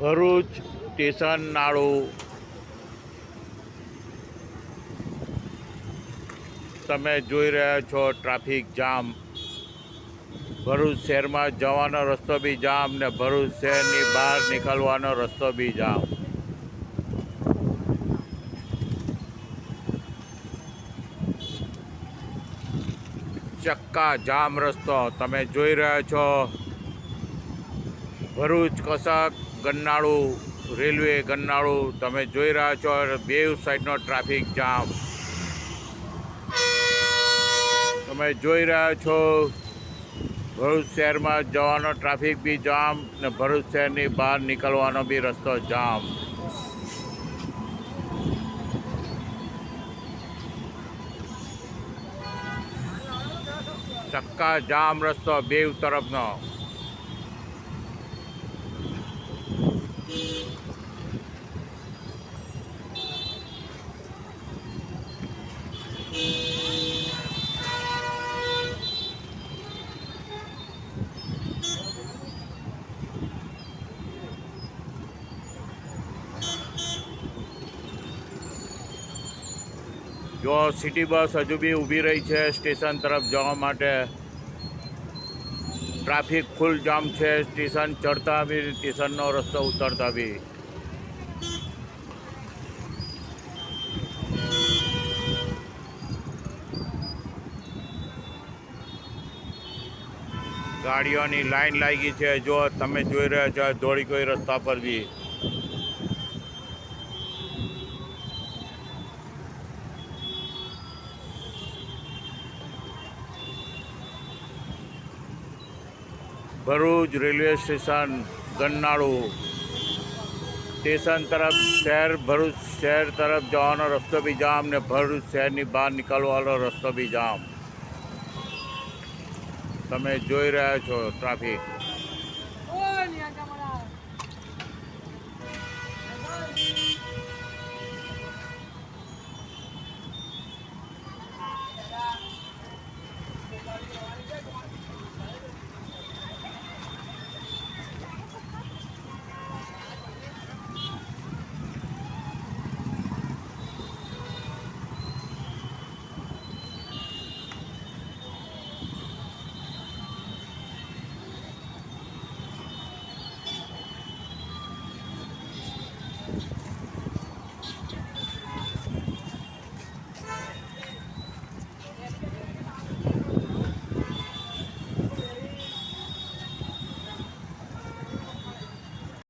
Bharuch station નાળું તમે જોઈ રહ્યા છો ટ્રાફિક જામ. ભરૂચ શહેરમાં જવાનો રસ્તો બી જામ ને ભરૂચ શહેરની બહાર નીકળવાનો રસ્તો બી જામ. ચક્કા જામ રસ્તો તમે જોઈ રહ્યા છો. ભરૂચ કસક ગન્નાળું રેલવે ગન્નાળું તમે જોઈ રહ્યા છો. બેઉ સાઈડનો ટ્રાફિક જામ તમે જોઈ રહ્યા છો. ભરૂચ શહેરમાં જવાનો ટ્રાફિક બી જામ ને ભરૂચ શહેરની બહાર નીકળવાનો બી રસ્તો જામ. ચક્કા જામ રસ્તો બેઉ તરફનો. જો સિટી બસ હજુ બી ઊભી રહી છે સ્ટેશન તરફ જવા માટે. ટ્રાફિક ફૂલ જામ છે સ્ટેશન ચડતા બી સ્ટેશનનો રસ્તો ઉતરતા બી. ગાડીઓની લાઈન લાગી છે જો તમે જોઈ રહ્યા છો ધોળી કોઈ રસ્તા પર બી. ભરૂચ રેલવે સ્ટેશન ગન્નાળું સ્ટેશન તરફ શહેર ભરૂચ શહેર તરફ જવાનો રસ્તો બી જામ ને ભરૂચ શહેરની બહાર નીકળવાનો રસ્તો બી જામ. તમે જોઈ રહ્યા છો ટ્રાફિક.